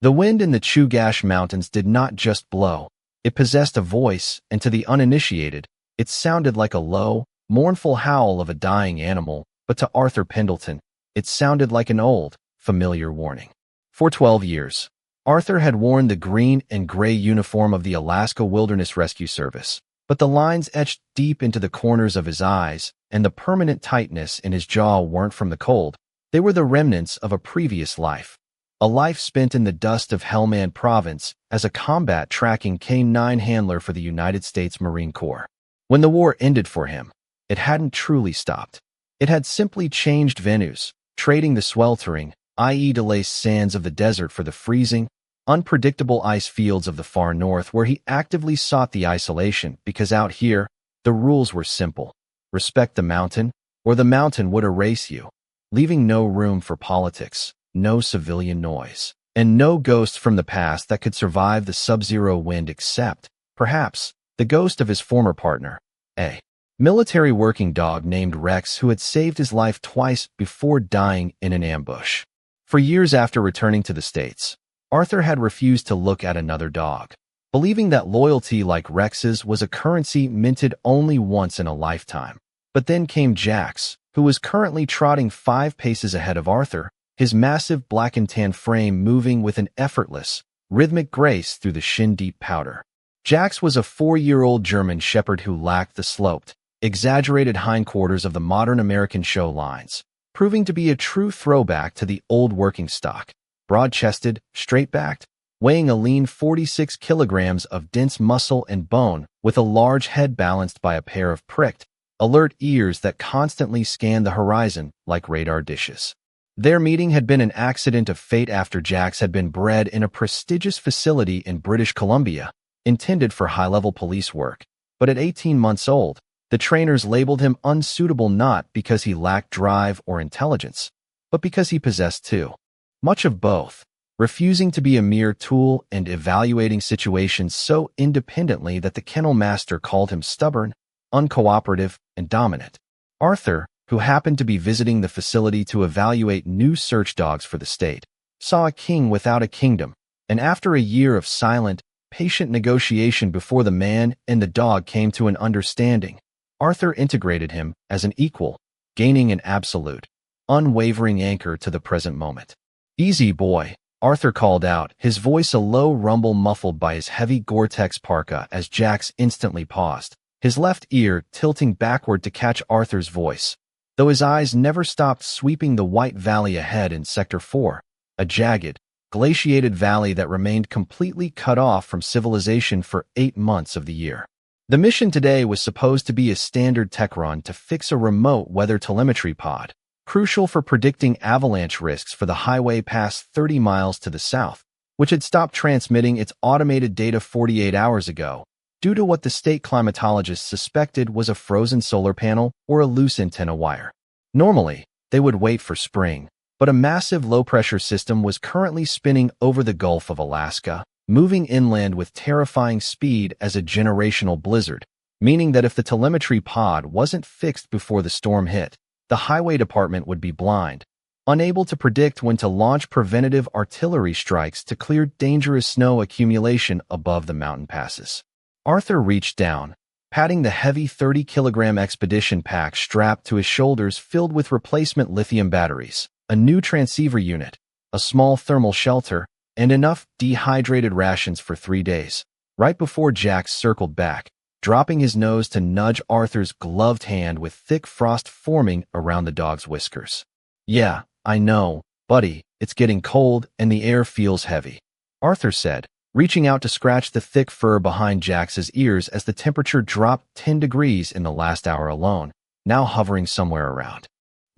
The wind in the Chugach Mountains did not just blow. It possessed a voice, and to the uninitiated, it sounded like a low, mournful howl of a dying animal, but to Arthur Pendleton, it sounded like an old, familiar warning. For 12 years, Arthur had worn the green and gray uniform of the Alaska Wilderness Rescue Service, but the lines etched deep into the corners of his eyes and the permanent tightness in his jaw weren't from the cold. They were the remnants of a previous life. A life spent in the dust of Helmand Province as a combat tracking Canine handler for the United States Marine Corps. When the war ended for him, it hadn't truly stopped. It had simply changed venues, trading the sweltering, i.e. delaced sands of the desert for the freezing, unpredictable ice fields of the far north where he actively sought the isolation because out here, the rules were simple. Respect the mountain, or the mountain would erase you, leaving no room for politics, no civilian noise, and no ghost from the past that could survive the sub-zero wind except, perhaps, the ghost of his former partner, a military working dog named Rex who had saved his life twice before dying in an ambush. For years after returning to the States, Arthur had refused to look at another dog, believing that loyalty like Rex's was a currency minted only once in a lifetime. But then came Jax, who was currently trotting 5 paces ahead of Arthur, his massive black and tan frame moving with an effortless, rhythmic grace through the shin-deep powder. Jax was a 4-year-old German shepherd who lacked the sloped, exaggerated hindquarters of the modern American show lines, proving to be a true throwback to the old working stock. Broad-chested, straight-backed, weighing a lean 46 kilograms of dense muscle and bone, with a large head balanced by a pair of pricked, alert ears that constantly scanned the horizon like radar dishes. Their meeting had been an accident of fate after Jax had been bred in a prestigious facility in British Columbia, intended for high-level police work. But at 18 months old, the trainers labeled him unsuitable not because he lacked drive or intelligence, but because he possessed too much of both, refusing to be a mere tool and evaluating situations so independently that the kennel master called him stubborn, uncooperative, and dominant. Arthur, who happened to be visiting the facility to evaluate new search dogs for the state, saw a king without a kingdom, and after a year of silent, patient negotiation before the man and the dog came to an understanding, Arthur integrated him as an equal, gaining an absolute, unwavering anchor to the present moment. "Easy, boy," Arthur called out, his voice a low rumble muffled by his heavy Gore-Tex parka as Jax instantly paused, his left ear tilting backward to catch Arthur's voice, though his eyes never stopped sweeping the white valley ahead in Sector 4, a jagged, glaciated valley that remained completely cut off from civilization for 8 months of the year. The mission today was supposed to be a standard tech run to fix a remote weather telemetry pod, crucial for predicting avalanche risks for the highway past 30 miles to the south, which had stopped transmitting its automated data 48 hours ago, due to what the state climatologists suspected was a frozen solar panel or a loose antenna wire. Normally, they would wait for spring, but a massive low-pressure system was currently spinning over the Gulf of Alaska, moving inland with terrifying speed as a generational blizzard, meaning that if the telemetry pod wasn't fixed before the storm hit, the highway department would be blind, unable to predict when to launch preventative artillery strikes to clear dangerous snow accumulation above the mountain passes. Arthur reached down, patting the heavy 30-kilogram expedition pack strapped to his shoulders filled with replacement lithium batteries, a new transceiver unit, a small thermal shelter, and enough dehydrated rations for 3 days, right before Jax circled back, dropping his nose to nudge Arthur's gloved hand with thick frost forming around the dog's whiskers. "Yeah, I know, buddy, it's getting cold and the air feels heavy," Arthur said, reaching out to scratch the thick fur behind Jax's ears as the temperature dropped 10 degrees in the last hour alone, now hovering somewhere around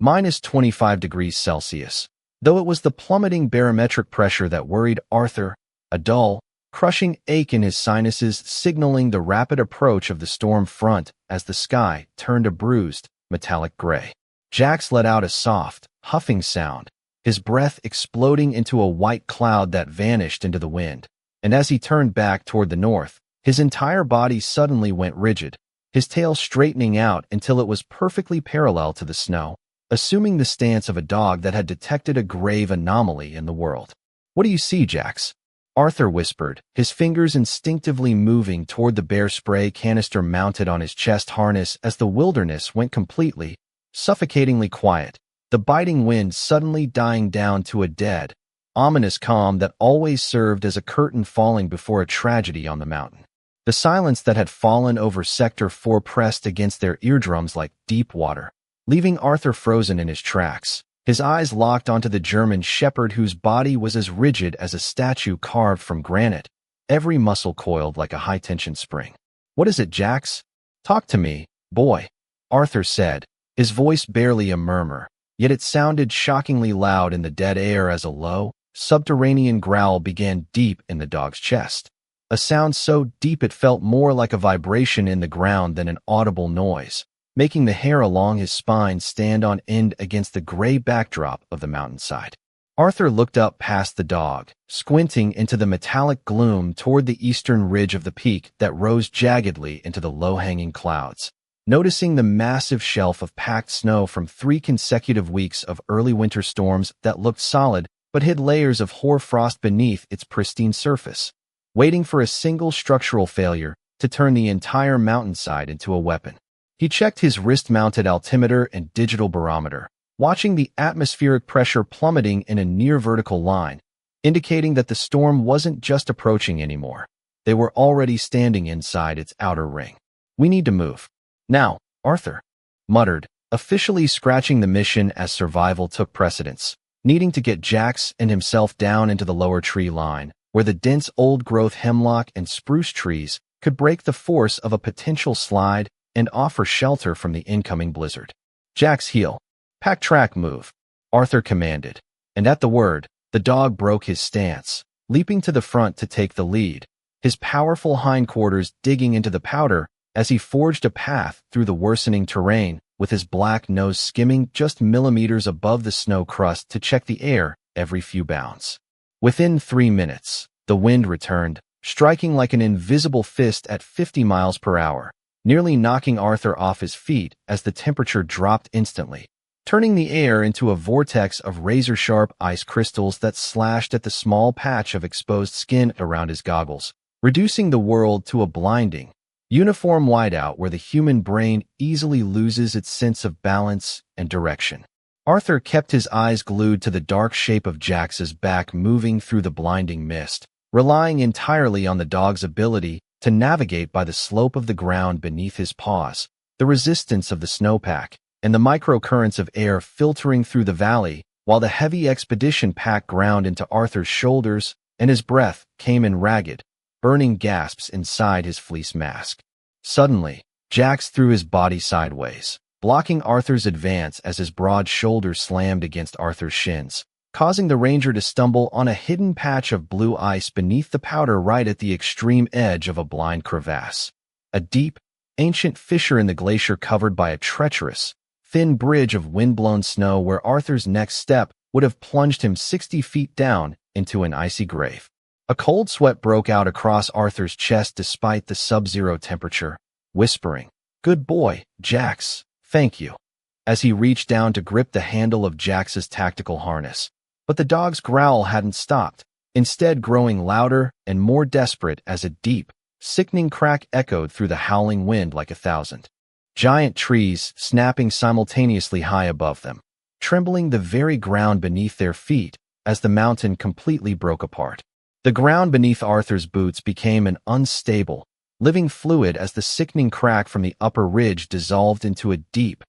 -25 degrees Celsius. Though it was the plummeting barometric pressure that worried Arthur, a dull, crushing ache in his sinuses signaling the rapid approach of the storm front as the sky turned a bruised, metallic gray. Jax let out a soft, huffing sound, his breath exploding into a white cloud that vanished into the wind. And as he turned back toward the north, his entire body suddenly went rigid, his tail straightening out until it was perfectly parallel to the snow, assuming the stance of a dog that had detected a grave anomaly in the world. What do you see, Jax? Arthur whispered, his fingers instinctively moving toward the bear spray canister mounted on his chest harness as the wilderness went completely, suffocatingly quiet, the biting wind suddenly dying down to a dead, ominous calm that always served as a curtain falling before a tragedy on the mountain. The silence that had fallen over Sector 4 pressed against their eardrums like deep water, leaving Arthur frozen in his tracks, his eyes locked onto the German shepherd whose body was as rigid as a statue carved from granite, every muscle coiled like a high-tension spring. "What is it, Jax? Talk to me, boy," Arthur said, his voice barely a murmur, yet it sounded shockingly loud in the dead air as a low, subterranean growl began deep in the dog's chest. A sound so deep it felt more like a vibration in the ground than an audible noise, making the hair along his spine stand on end against the gray backdrop of the mountainside. Arthur looked up past the dog, squinting into the metallic gloom toward the eastern ridge of the peak that rose jaggedly into the low-hanging clouds. Noticing the massive shelf of packed snow from 3 consecutive weeks of early winter storms that looked solid but hid layers of hoarfrost beneath its pristine surface, waiting for a single structural failure to turn the entire mountainside into a weapon. He checked his wrist-mounted altimeter and digital barometer, watching the atmospheric pressure plummeting in a near-vertical line, indicating that the storm wasn't just approaching anymore. They were already standing inside its outer ring. "We need to move. Now," Arthur muttered, officially scratching the mission as survival took precedence, needing to get Jax and himself down into the lower tree line, where the dense old-growth hemlock and spruce trees could break the force of a potential slide and offer shelter from the incoming blizzard. "Jax, heel. Pack track move," Arthur commanded, and at the word, the dog broke his stance, leaping to the front to take the lead, his powerful hindquarters digging into the powder as he forged a path through the worsening terrain, with his black nose skimming just millimeters above the snow crust to check the air every few bounds. Within 3 minutes, the wind returned, striking like an invisible fist at 50 miles per hour, nearly knocking Arthur off his feet as the temperature dropped instantly, turning the air into a vortex of razor-sharp ice crystals that slashed at the small patch of exposed skin around his goggles, reducing the world to a blinding, uniform whiteout where the human brain easily loses its sense of balance and direction. Arthur kept his eyes glued to the dark shape of Jax's back moving through the blinding mist, relying entirely on the dog's ability to navigate by the slope of the ground beneath his paws, the resistance of the snowpack, and the microcurrents of air filtering through the valley, while the heavy expedition pack ground into Arthur's shoulders and his breath came in ragged, burning gasps inside his fleece mask. Suddenly, Jax threw his body sideways, blocking Arthur's advance as his broad shoulders slammed against Arthur's shins, causing the ranger to stumble on a hidden patch of blue ice beneath the powder right at the extreme edge of a blind crevasse. A deep, ancient fissure in the glacier covered by a treacherous, thin bridge of wind-blown snow where Arthur's next step would have plunged him 60 feet down into an icy grave. A cold sweat broke out across Arthur's chest despite the sub-zero temperature, whispering, "Good boy, Jax, thank you," as he reached down to grip the handle of Jax's tactical harness. But the dog's growl hadn't stopped, instead growing louder and more desperate as a deep, sickening crack echoed through the howling wind like 1,000. Giant trees snapping simultaneously high above them, trembling the very ground beneath their feet as the mountain completely broke apart. The ground beneath Arthur's boots became an unstable, living fluid as the sickening crack from the upper ridge dissolved into a deep,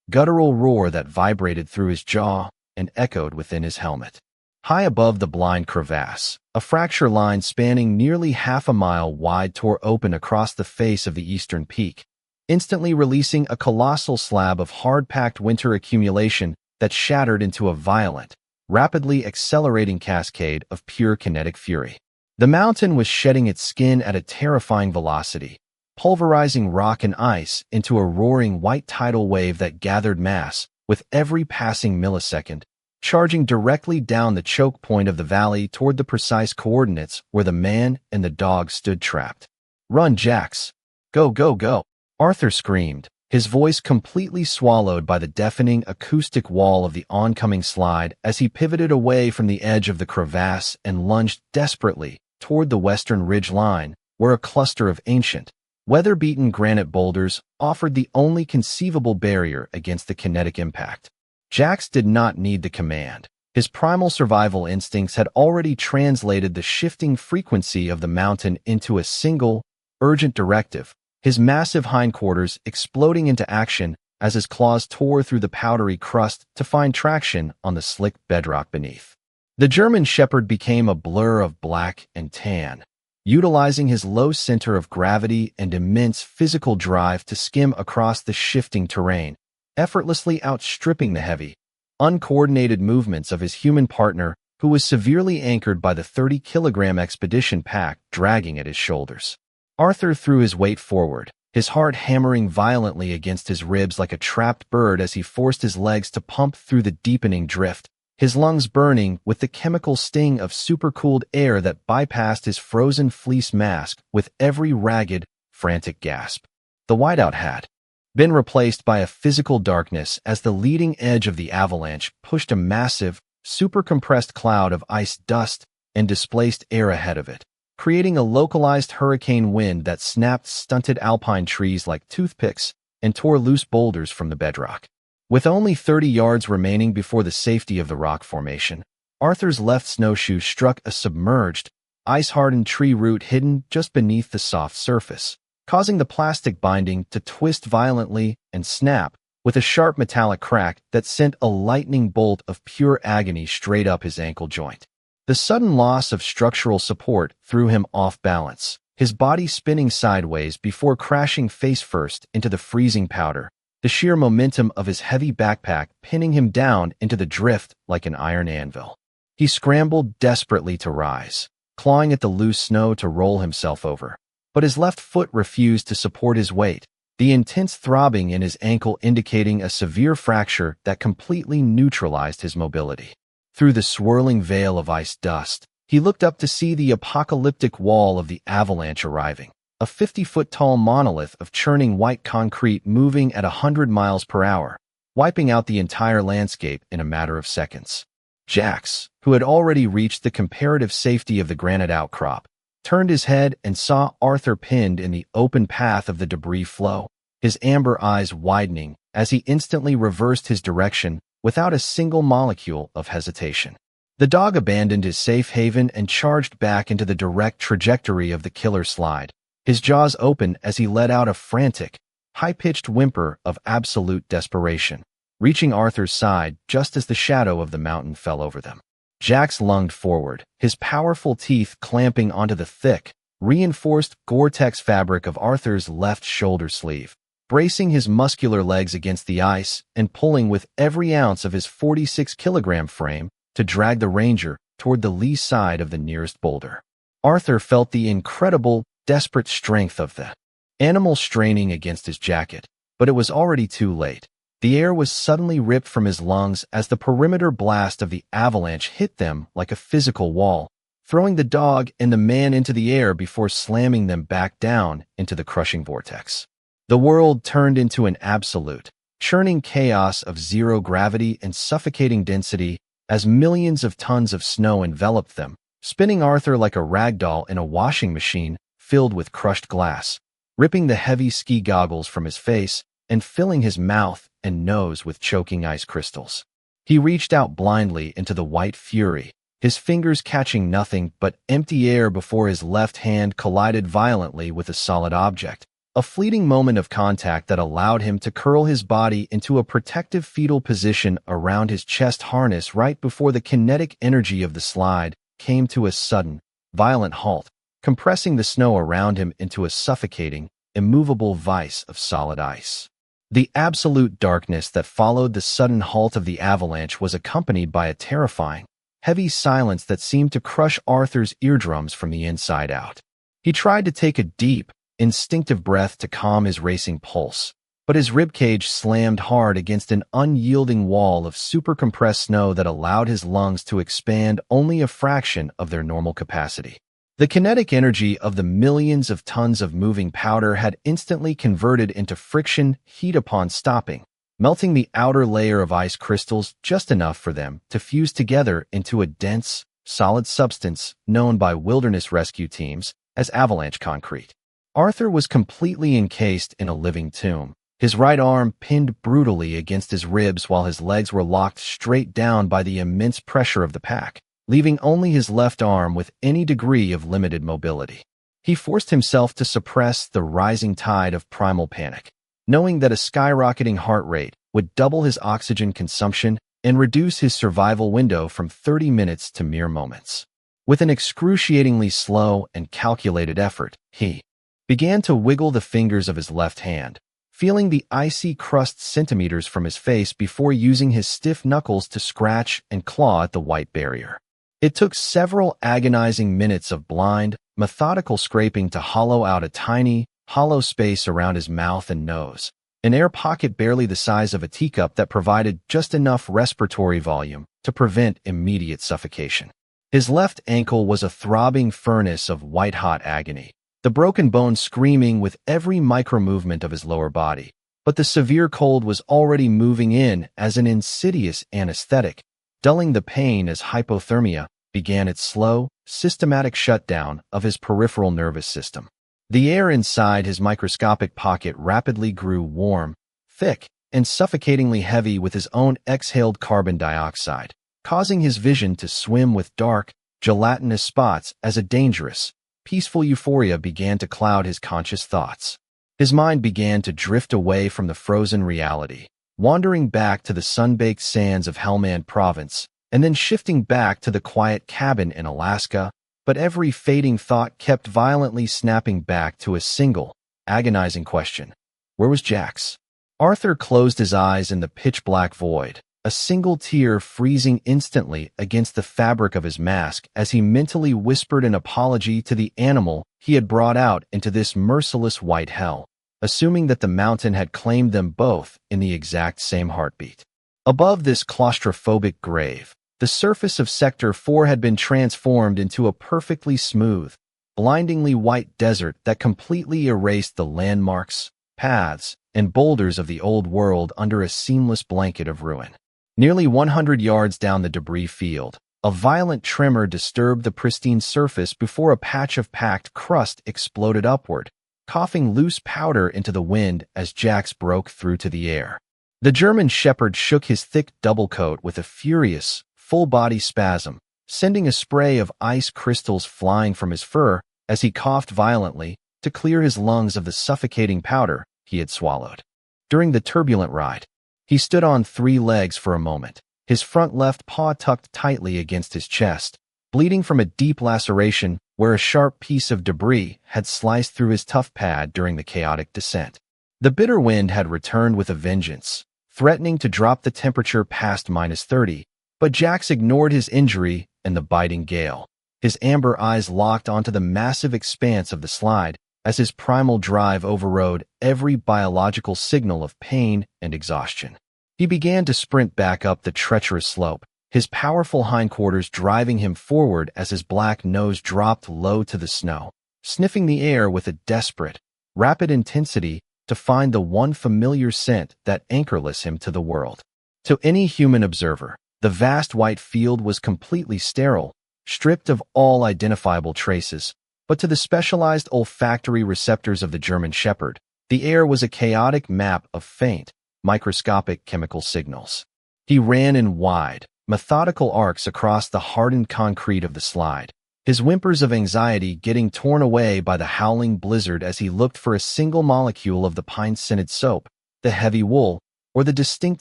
guttural roar that vibrated through his jaw and echoed within his helmet. High above the blind crevasse, a fracture line spanning nearly half a mile wide tore open across the face of the eastern peak, instantly releasing a colossal slab of hard-packed winter accumulation that shattered into a violent, rapidly accelerating cascade of pure kinetic fury. The mountain was shedding its skin at a terrifying velocity, pulverizing rock and ice into a roaring white tidal wave that gathered mass with every passing millisecond, charging directly down the choke point of the valley toward the precise coordinates where the man and the dog stood trapped. "Run, Jax! Go, go, go!" Arthur screamed, his voice completely swallowed by the deafening acoustic wall of the oncoming slide as he pivoted away from the edge of the crevasse and lunged desperately toward the western ridge line, where a cluster of ancient, weather-beaten granite boulders offered the only conceivable barrier against the kinetic impact. Jax did not need the command. His primal survival instincts had already translated the shifting frequency of the mountain into a single, urgent directive, his massive hindquarters exploding into action as his claws tore through the powdery crust to find traction on the slick bedrock beneath. The German Shepherd became a blur of black and tan, utilizing his low center of gravity and immense physical drive to skim across the shifting terrain, effortlessly outstripping the heavy, uncoordinated movements of his human partner, who was severely anchored by the 30-kilogram expedition pack dragging at his shoulders. Arthur threw his weight forward, his heart hammering violently against his ribs like a trapped bird as he forced his legs to pump through the deepening drift, his lungs burning with the chemical sting of supercooled air that bypassed his frozen fleece mask with every ragged, frantic gasp. The whiteout had been replaced by a physical darkness as the leading edge of the avalanche pushed a massive, super-compressed cloud of ice dust and displaced air ahead of it, creating a localized hurricane wind that snapped stunted alpine trees like toothpicks and tore loose boulders from the bedrock. With only 30 yards remaining before the safety of the rock formation, Arthur's left snowshoe struck a submerged, ice-hardened tree root hidden just beneath the soft surface, causing the plastic binding to twist violently and snap with a sharp metallic crack that sent a lightning bolt of pure agony straight up his ankle joint. The sudden loss of structural support threw him off balance, his body spinning sideways before crashing face-first into the freezing powder, the sheer momentum of his heavy backpack pinning him down into the drift like an iron anvil. He scrambled desperately to rise, clawing at the loose snow to roll himself over, but his left foot refused to support his weight, the intense throbbing in his ankle indicating a severe fracture that completely neutralized his mobility. Through the swirling veil of ice dust, he looked up to see the apocalyptic wall of the avalanche arriving, a 50-foot-tall monolith of churning white concrete moving at 100 miles per hour, wiping out the entire landscape in a matter of seconds. Jax, who had already reached the comparative safety of the granite outcrop, turned his head and saw Arthur pinned in the open path of the debris flow, his amber eyes widening as he instantly reversed his direction without a single molecule of hesitation. The dog abandoned his safe haven and charged back into the direct trajectory of the killer slide, his jaws open as he let out a frantic, high-pitched whimper of absolute desperation, reaching Arthur's side just as the shadow of the mountain fell over them. Jax lunged forward, his powerful teeth clamping onto the thick, reinforced Gore-Tex fabric of Arthur's left shoulder sleeve, bracing his muscular legs against the ice and pulling with every ounce of his 46-kilogram frame to drag the ranger toward the lee side of the nearest boulder. Arthur felt the incredible, desperate strength of the animal straining against his jacket, but it was already too late. The air was suddenly ripped from his lungs as the perimeter blast of the avalanche hit them like a physical wall, throwing the dog and the man into the air before slamming them back down into the crushing vortex. The world turned into an absolute, churning chaos of zero gravity and suffocating density as millions of tons of snow enveloped them, spinning Arthur like a rag doll in a washing machine filled with crushed glass, ripping the heavy ski goggles from his face and filling his mouth and nose with choking ice crystals. He reached out blindly into the white fury, his fingers catching nothing but empty air before his left hand collided violently with a solid object, a fleeting moment of contact that allowed him to curl his body into a protective fetal position around his chest harness right before the kinetic energy of the slide came to a sudden, violent halt, compressing the snow around him into a suffocating, immovable vise of solid ice. The absolute darkness that followed the sudden halt of the avalanche was accompanied by a terrifying, heavy silence that seemed to crush Arthur's eardrums from the inside out. He tried to take a deep, instinctive breath to calm his racing pulse, but his ribcage slammed hard against an unyielding wall of super-compressed snow that allowed his lungs to expand only a fraction of their normal capacity. The kinetic energy of the millions of tons of moving powder had instantly converted into friction heat upon stopping, melting the outer layer of ice crystals just enough for them to fuse together into a dense, solid substance known by wilderness rescue teams as avalanche concrete. Arthur was completely encased in a living tomb, his right arm pinned brutally against his ribs while his legs were locked straight down by the immense pressure of the pack, leaving only his left arm with any degree of limited mobility. He forced himself to suppress the rising tide of primal panic, knowing that a skyrocketing heart rate would double his oxygen consumption and reduce his survival window from 30 minutes to mere moments. With an excruciatingly slow and calculated effort, he began to wiggle the fingers of his left hand, feeling the icy crust centimeters from his face before using his stiff knuckles to scratch and claw at the white barrier. It took several agonizing minutes of blind, methodical scraping to hollow out a tiny, hollow space around his mouth and nose, an air pocket barely the size of a teacup that provided just enough respiratory volume to prevent immediate suffocation. His left ankle was a throbbing furnace of white-hot agony, the broken bone screaming with every micro-movement of his lower body, but the severe cold was already moving in as an insidious anesthetic, dulling the pain as hypothermia began its slow, systematic shutdown of his peripheral nervous system. The air inside his microscopic pocket rapidly grew warm, thick, and suffocatingly heavy with his own exhaled carbon dioxide, causing his vision to swim with dark, gelatinous spots as a dangerous, peaceful euphoria began to cloud his conscious thoughts. His mind began to drift away from the frozen reality, wandering back to the sun-baked sands of Helmand Province, and then shifting back to the quiet cabin in Alaska, but every fading thought kept violently snapping back to a single, agonizing question. Where was Jax? Arthur closed his eyes in the pitch-black void, a single tear freezing instantly against the fabric of his mask as he mentally whispered an apology to the animal he had brought out into this merciless white hell, assuming that the mountain had claimed them both in the exact same heartbeat. Above this claustrophobic grave, the surface of Sector 4 had been transformed into a perfectly smooth, blindingly white desert that completely erased the landmarks, paths, and boulders of the old world under a seamless blanket of ruin. Nearly 100 yards down the debris field, a violent tremor disturbed the pristine surface before a patch of packed crust exploded upward, coughing loose powder into the wind as Jax broke through to the air. The German shepherd shook his thick double coat with a furious, full-body spasm, sending a spray of ice crystals flying from his fur as he coughed violently to clear his lungs of the suffocating powder he had swallowed. During the turbulent ride, he stood on 3 legs for a moment, his front left paw tucked tightly against his chest, bleeding from a deep laceration where a sharp piece of debris had sliced through his tough pad during the chaotic descent. The bitter wind had returned with a vengeance, threatening to drop the temperature past -30, but Jax ignored his injury and the biting gale, his amber eyes locked onto the massive expanse of the slide as his primal drive overrode every biological signal of pain and exhaustion. He began to sprint back up the treacherous slope, his powerful hindquarters driving him forward as his black nose dropped low to the snow, sniffing the air with a desperate, rapid intensity to find the one familiar scent that anchorless him to the world. To any human observer, the vast white field was completely sterile, stripped of all identifiable traces, but to the specialized olfactory receptors of the German shepherd, the air was a chaotic map of faint, microscopic chemical signals. He ran in wide, methodical arcs across the hardened concrete of the slide, his whimpers of anxiety getting torn away by the howling blizzard as he looked for a single molecule of the pine-scented soap, the heavy wool, or the distinct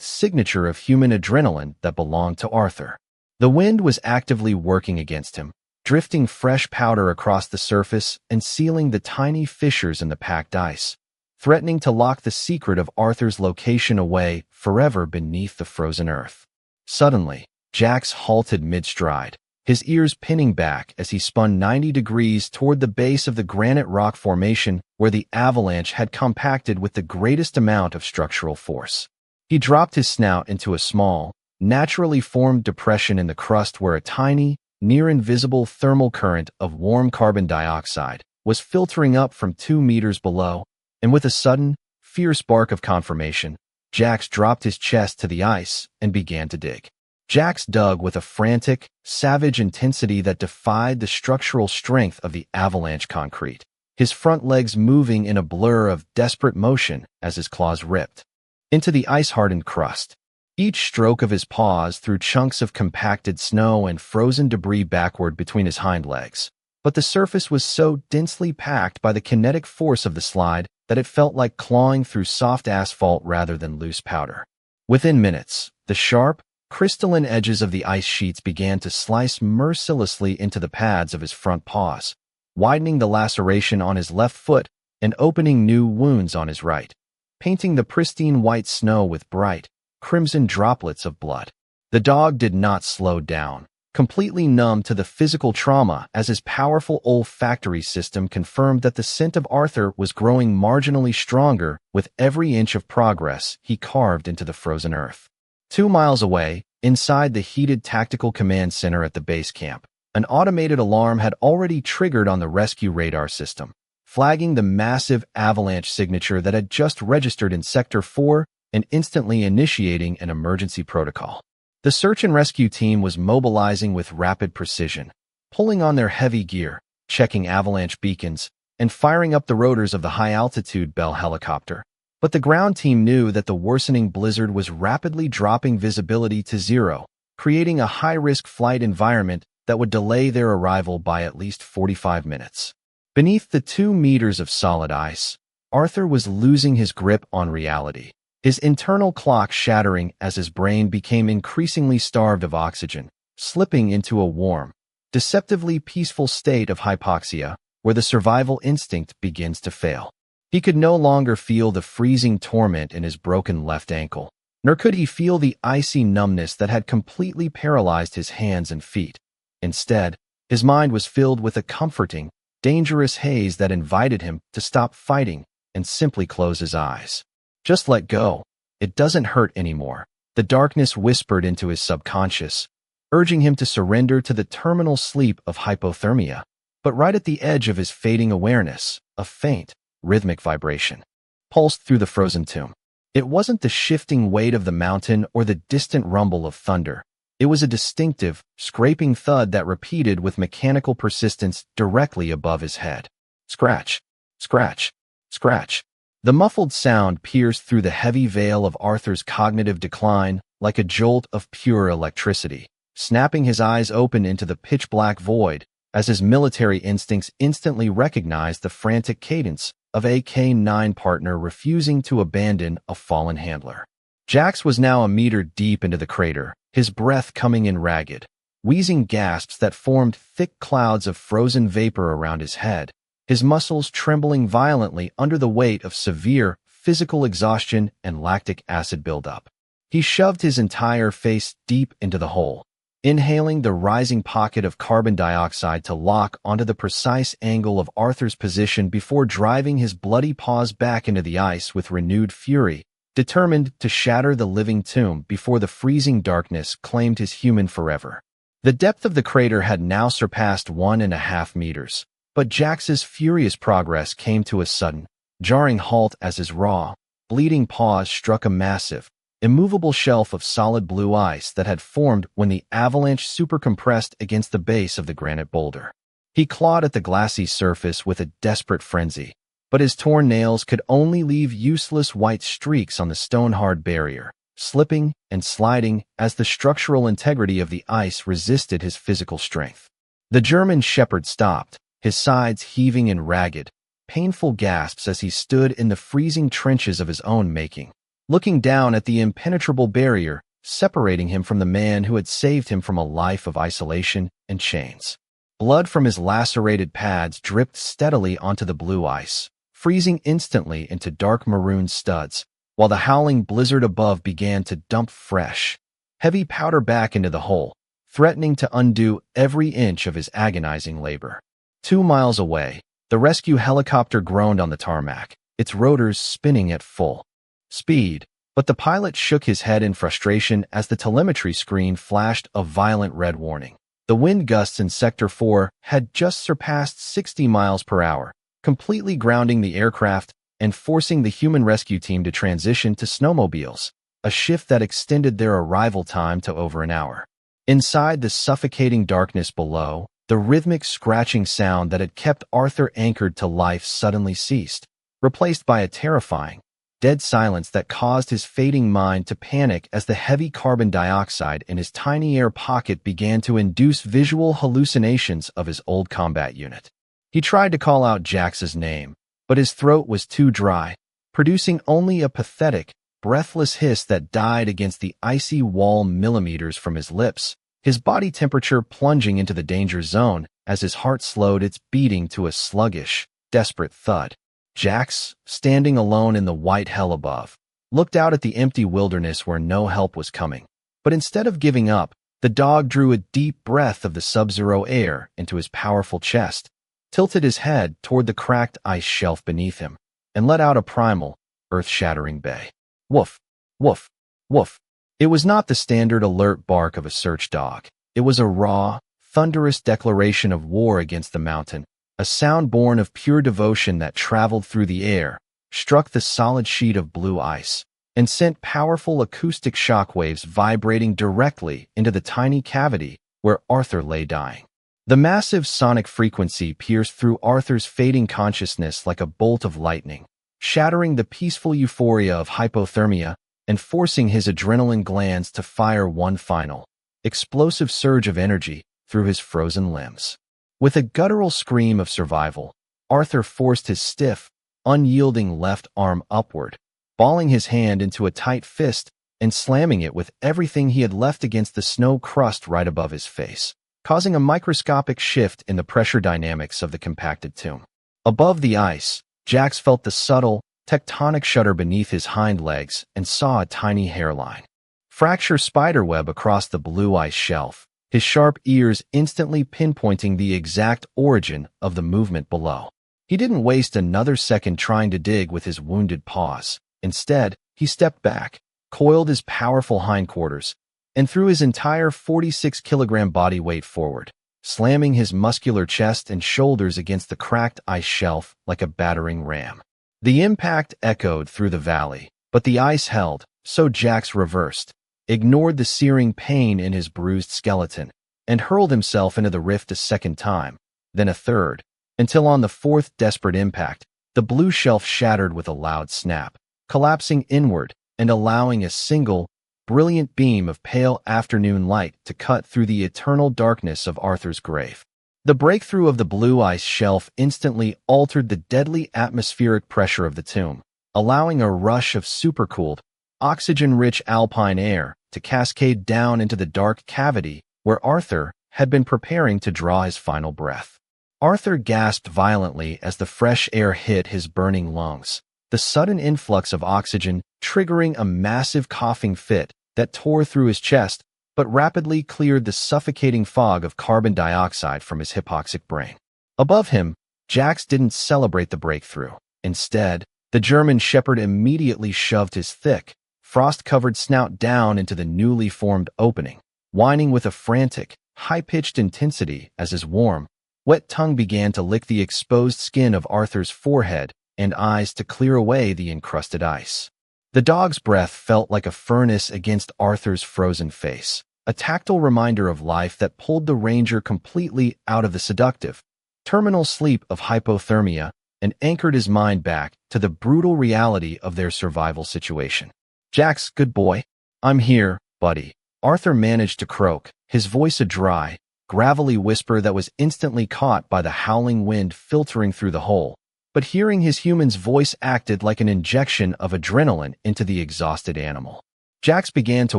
signature of human adrenaline that belonged to Arthur. The wind was actively working against him, drifting fresh powder across the surface and sealing the tiny fissures in the packed ice, threatening to lock the secret of Arthur's location away forever beneath the frozen earth. Suddenly, Jax halted mid-stride, his ears pinning back as he spun 90 degrees toward the base of the granite rock formation where the avalanche had compacted with the greatest amount of structural force. He dropped his snout into a small, naturally formed depression in the crust where a tiny, near-invisible thermal current of warm carbon dioxide was filtering up from 2 meters below, and with a sudden, fierce bark of confirmation, Jax dropped his chest to the ice and began to dig. Jax dug with a frantic, savage intensity that defied the structural strength of the avalanche concrete, his front legs moving in a blur of desperate motion as his claws ripped into the ice-hardened crust. Each stroke of his paws threw chunks of compacted snow and frozen debris backward between his hind legs. But the surface was so densely packed by the kinetic force of the slide that it felt like clawing through soft asphalt rather than loose powder. Within minutes, the sharp, crystalline edges of the ice sheets began to slice mercilessly into the pads of his front paws, widening the laceration on his left foot and opening new wounds on his right, painting the pristine white snow with bright, crimson droplets of blood. The dog did not slow down, completely numb to the physical trauma as his powerful olfactory system confirmed that the scent of Arthur was growing marginally stronger with every inch of progress he carved into the frozen earth. 2 miles away, inside the heated tactical command center at the base camp, an automated alarm had already triggered on the rescue radar system, flagging the massive avalanche signature that had just registered in Sector 4 and instantly initiating an emergency protocol. The search and rescue team was mobilizing with rapid precision, pulling on their heavy gear, checking avalanche beacons, and firing up the rotors of the high-altitude Bell helicopter. But the ground team knew that the worsening blizzard was rapidly dropping visibility to zero, creating a high-risk flight environment that would delay their arrival by at least 45 minutes. Beneath the 2 meters of solid ice, Arthur was losing his grip on reality, his internal clock shattering as his brain became increasingly starved of oxygen, slipping into a warm, deceptively peaceful state of hypoxia where the survival instinct begins to fail. He could no longer feel the freezing torment in his broken left ankle, nor could he feel the icy numbness that had completely paralyzed his hands and feet. Instead, his mind was filled with a comforting, dangerous haze that invited him to stop fighting and simply close his eyes. Just let go. It doesn't hurt anymore. The darkness whispered into his subconscious, urging him to surrender to the terminal sleep of hypothermia. But right at the edge of his fading awareness, a faint, rhythmic vibration pulsed through the frozen tomb. It wasn't the shifting weight of the mountain or the distant rumble of thunder. It was a distinctive, scraping thud that repeated with mechanical persistence directly above his head. Scratch, scratch, scratch. The muffled sound pierced through the heavy veil of Arthur's cognitive decline like a jolt of pure electricity, snapping his eyes open into the pitch-black void as his military instincts instantly recognized the frantic cadence of a Canine partner refusing to abandon a fallen handler. Jax was now a meter deep into the crater, his breath coming in ragged, wheezing gasps that formed thick clouds of frozen vapor around his head, his muscles trembling violently under the weight of severe physical exhaustion and lactic acid buildup. He shoved his entire face deep into the hole, inhaling the rising pocket of carbon dioxide to lock onto the precise angle of Arthur's position before driving his bloody paws back into the ice with renewed fury, determined to shatter the living tomb before the freezing darkness claimed his human forever. The depth of the crater had now surpassed 1.5 meters, but Jax's furious progress came to a sudden, jarring halt as his raw, bleeding paws struck a massive, immovable shelf of solid blue ice that had formed when the avalanche supercompressed against the base of the granite boulder. He clawed at the glassy surface with a desperate frenzy, but his torn nails could only leave useless white streaks on the stone-hard barrier, slipping and sliding as the structural integrity of the ice resisted his physical strength. The German shepherd stopped, his sides heaving in ragged, painful gasps as he stood in the freezing trenches of his own making, looking down at the impenetrable barrier separating him from the man who had saved him from a life of isolation and chains. Blood from his lacerated pads dripped steadily onto the blue ice, freezing instantly into dark maroon studs, while the howling blizzard above began to dump fresh, heavy powder back into the hole, threatening to undo every inch of his agonizing labor. 2 miles away, the rescue helicopter groaned on the tarmac, its rotors spinning at full speed, but the pilot shook his head in frustration as the telemetry screen flashed a violent red warning. The wind gusts in Sector 4 had just surpassed 60 miles per hour, completely grounding the aircraft and forcing the human rescue team to transition to snowmobiles, a shift that extended their arrival time to over an hour. Inside the suffocating darkness below, the rhythmic scratching sound that had kept Arthur anchored to life suddenly ceased, replaced by a terrifying, dead silence that caused his fading mind to panic as the heavy carbon dioxide in his tiny air pocket began to induce visual hallucinations of his old combat unit. He tried to call out Jax's name, but his throat was too dry, producing only a pathetic, breathless hiss that died against the icy wall millimeters from his lips, his body temperature plunging into the danger zone as his heart slowed its beating to a sluggish, desperate thud. Jax, standing alone in the white hell above, looked out at the empty wilderness where no help was coming. But instead of giving up, the dog drew a deep breath of the sub-zero air into his powerful chest, tilted his head toward the cracked ice shelf beneath him, and let out a primal, earth-shattering bay. Woof, woof, woof. It was not the standard alert bark of a search dog. It was a raw, thunderous declaration of war against the mountain, a sound born of pure devotion that traveled through the air, struck the solid sheet of blue ice, and sent powerful acoustic shockwaves vibrating directly into the tiny cavity where Arthur lay dying. The massive sonic frequency pierced through Arthur's fading consciousness like a bolt of lightning, shattering the peaceful euphoria of hypothermia and forcing his adrenaline glands to fire one final, explosive surge of energy through his frozen limbs. With a guttural scream of survival, Arthur forced his stiff, unyielding left arm upward, balling his hand into a tight fist and slamming it with everything he had left against the snow crust right above his face, causing a microscopic shift in the pressure dynamics of the compacted tomb. Above the ice, Jax felt the subtle, tectonic shudder beneath his hind legs and saw a tiny hairline. Fracture spiderweb across the blue ice shelf, his sharp ears instantly pinpointing the exact origin of the movement below. He didn't waste another second trying to dig with his wounded paws. Instead, he stepped back, coiled his powerful hindquarters, and threw his entire 46-kilogram body weight forward, slamming his muscular chest and shoulders against the cracked ice shelf like a battering ram. The impact echoed through the valley, but the ice held, so Jax reversed, ignored the searing pain in his bruised skeleton, and hurled himself into the rift a second time, then a third, until on the fourth desperate impact, the blue shelf shattered with a loud snap, collapsing inward and allowing a single, brilliant beam of pale afternoon light to cut through the eternal darkness of Arthur's grave. The breakthrough of the blue ice shelf instantly altered the deadly atmospheric pressure of the tomb, allowing a rush of supercooled, oxygen-rich alpine air to cascade down into the dark cavity where Arthur had been preparing to draw his final breath. Arthur gasped violently as the fresh air hit his burning lungs, the sudden influx of oxygen triggering a massive coughing fit that tore through his chest but rapidly cleared the suffocating fog of carbon dioxide from his hypoxic brain. Above him, Jax didn't celebrate the breakthrough. Instead, the German shepherd immediately shoved his thick, frost-covered snout down into the newly formed opening, whining with a frantic, high-pitched intensity as his warm, wet tongue began to lick the exposed skin of Arthur's forehead and eyes to clear away the encrusted ice. The dog's breath felt like a furnace against Arthur's frozen face, a tactile reminder of life that pulled the ranger completely out of the seductive, terminal sleep of hypothermia and anchored his mind back to the brutal reality of their survival situation. "Jax, good boy. I'm here, buddy," Arthur managed to croak, his voice a dry, gravelly whisper that was instantly caught by the howling wind filtering through the hole. But hearing his human's voice acted like an injection of adrenaline into the exhausted animal. Jax began to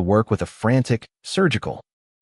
work with a frantic, surgical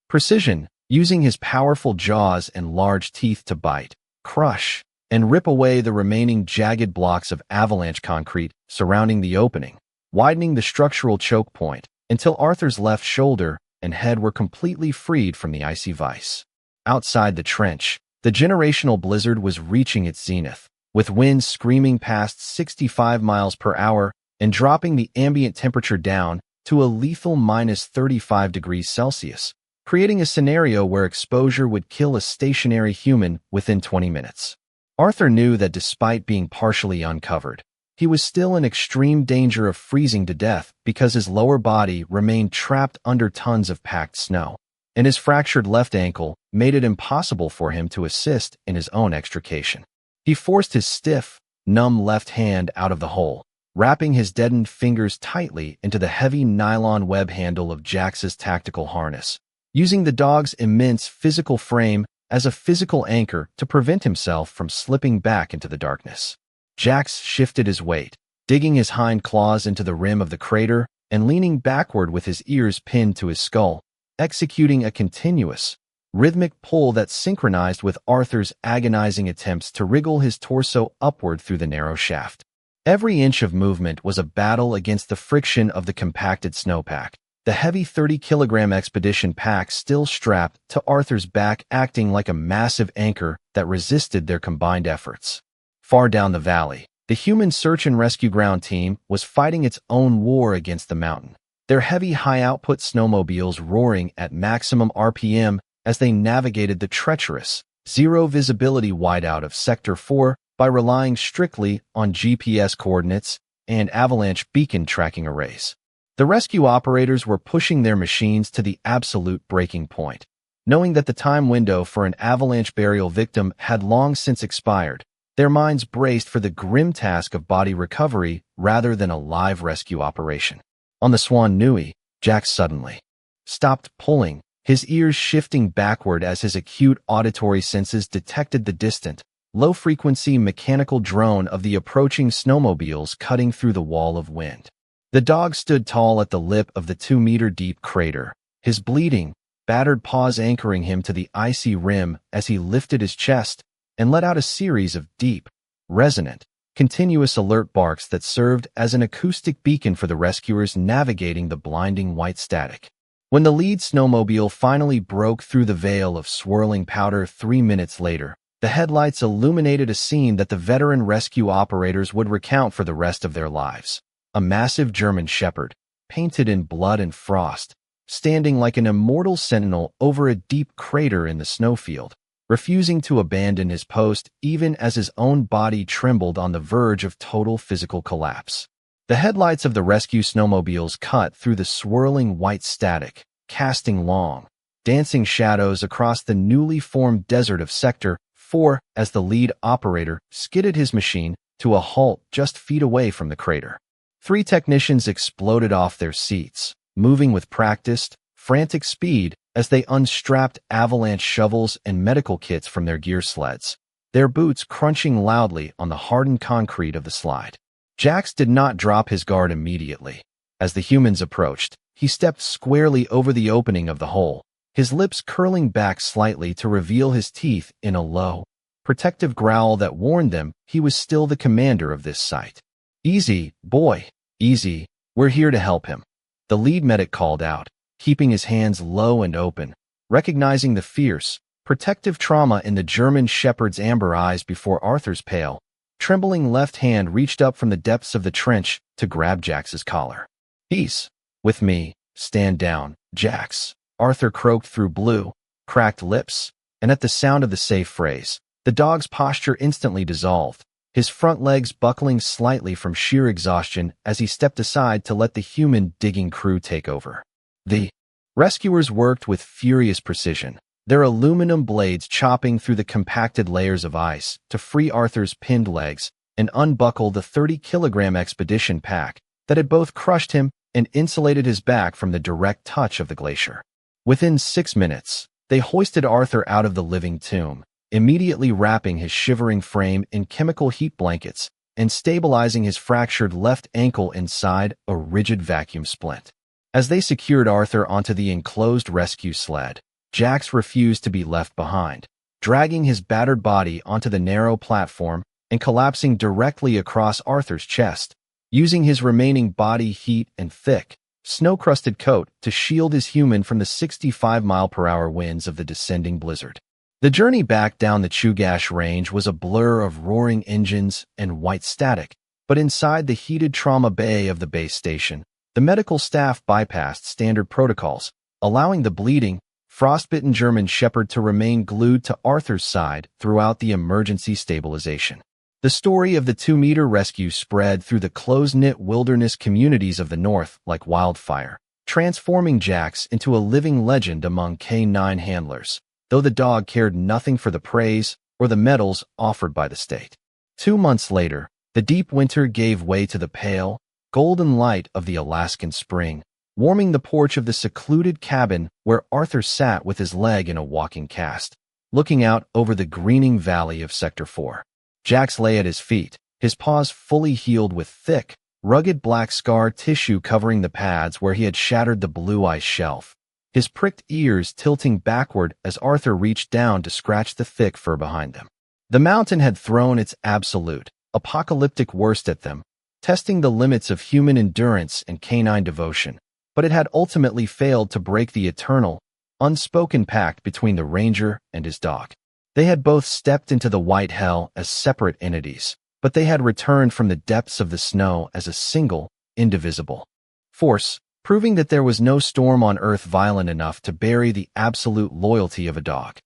precision, using his powerful jaws and large teeth to bite, crush, and rip away the remaining jagged blocks of avalanche concrete surrounding the opening, widening the structural choke point until Arthur's left shoulder and head were completely freed from the icy vise. Outside the trench, the generational blizzard was reaching its zenith, with winds screaming past 65 miles per hour and dropping the ambient temperature down to a lethal -35 degrees Celsius, creating a scenario where exposure would kill a stationary human within 20 minutes. Arthur knew that despite being partially uncovered, he was still in extreme danger of freezing to death because his lower body remained trapped under tons of packed snow, and his fractured left ankle made it impossible for him to assist in his own extrication. He forced his stiff, numb left hand out of the hole, wrapping his deadened fingers tightly into the heavy nylon web handle of Jax's tactical harness, using the dog's immense physical frame as a physical anchor to prevent himself from slipping back into the darkness. Jax shifted his weight, digging his hind claws into the rim of the crater and leaning backward with his ears pinned to his skull, executing a continuous, rhythmic pull that synchronized with Arthur's agonizing attempts to wriggle his torso upward through the narrow shaft. Every inch of movement was a battle against the friction of the compacted snowpack, the heavy 30-kilogram expedition pack still strapped to Arthur's back acting like a massive anchor that resisted their combined efforts. Far down the valley, the human search and rescue ground team was fighting its own war against the mountain, their heavy high-output snowmobiles roaring at maximum RPM as they navigated the treacherous, zero-visibility whiteout of Sector 4 by relying strictly on GPS coordinates and avalanche beacon tracking arrays. The rescue operators were pushing their machines to the absolute breaking point, knowing that the time window for an avalanche burial victim had long since expired. Their minds braced for the grim task of body recovery rather than a live rescue operation. On the Swan Nui, Jax suddenly stopped pulling, his ears shifting backward as his acute auditory senses detected the distant, low-frequency mechanical drone of the approaching snowmobiles cutting through the wall of wind. The dog stood tall at the lip of the 2-meter-deep crater, his bleeding, battered paws anchoring him to the icy rim as he lifted his chest and let out a series of deep, resonant, continuous alert barks that served as an acoustic beacon for the rescuers navigating the blinding white static. When the lead snowmobile finally broke through the veil of swirling powder 3 minutes later, the headlights illuminated a scene that the veteran rescue operators would recount for the rest of their lives. A massive German shepherd, painted in blood and frost, standing like an immortal sentinel over a deep crater in the snowfield, refusing to abandon his post even as his own body trembled on the verge of total physical collapse. The headlights of the rescue snowmobiles cut through the swirling white static, casting long, dancing shadows across the newly formed desert of Sector 4 as the lead operator skidded his machine to a halt just feet away from the crater. 3 technicians exploded off their seats, moving with practiced, frantic speed as they unstrapped avalanche shovels and medical kits from their gear sleds, their boots crunching loudly on the hardened concrete of the slide. Jax did not drop his guard immediately. As the humans approached, he stepped squarely over the opening of the hole, his lips curling back slightly to reveal his teeth in a low, protective growl that warned them he was still the commander of this site. "Easy, boy, easy, we're here to help him," the lead medic called out, keeping his hands low and open, recognizing the fierce, protective trauma in the German shepherd's amber eyes before Arthur's pale, trembling left hand reached up from the depths of the trench to grab Jax's collar. "Peace. With me. Stand down, Jax," Arthur croaked through blue, cracked lips, and at the sound of the safe phrase, the dog's posture instantly dissolved, his front legs buckling slightly from sheer exhaustion as he stepped aside to let the human digging crew take over. The rescuers worked with furious precision, their aluminum blades chopping through the compacted layers of ice to free Arthur's pinned legs and unbuckle the 30-kilogram expedition pack that had both crushed him and insulated his back from the direct touch of the glacier. Within 6 minutes, they hoisted Arthur out of the living tomb, immediately wrapping his shivering frame in chemical heat blankets and stabilizing his fractured left ankle inside a rigid vacuum splint. As they secured Arthur onto the enclosed rescue sled, Jax refused to be left behind, dragging his battered body onto the narrow platform and collapsing directly across Arthur's chest, using his remaining body heat and thick, snow-crusted coat to shield his human from the 65-mile-per-hour winds of the descending blizzard. The journey back down the Chugach Range was a blur of roaring engines and white static, but inside the heated trauma bay of the base station, the medical staff bypassed standard protocols, allowing the bleeding, frostbitten German Shepherd to remain glued to Arthur's side throughout the emergency stabilization. The story of the 2-meter rescue spread through the close-knit wilderness communities of the North like wildfire, transforming Jax into a living legend among canine handlers, though the dog cared nothing for the praise or the medals offered by the state. 2 months later, the deep winter gave way to the pale, golden light of the Alaskan spring, warming the porch of the secluded cabin where Arthur sat with his leg in a walking cast, looking out over the greening valley of Sector 4. Jax lay at his feet, his paws fully healed with thick, rugged black scar tissue covering the pads where he had shattered the blue ice shelf, his pricked ears tilting backward as Arthur reached down to scratch the thick fur behind them. The mountain had thrown its absolute, apocalyptic worst at them, testing the limits of human endurance and canine devotion, but it had ultimately failed to break the eternal, unspoken pact between the ranger and his dog. They had both stepped into the white hell as separate entities, but they had returned from the depths of the snow as a single, indivisible force, proving that there was no storm on earth violent enough to bury the absolute loyalty of a dog.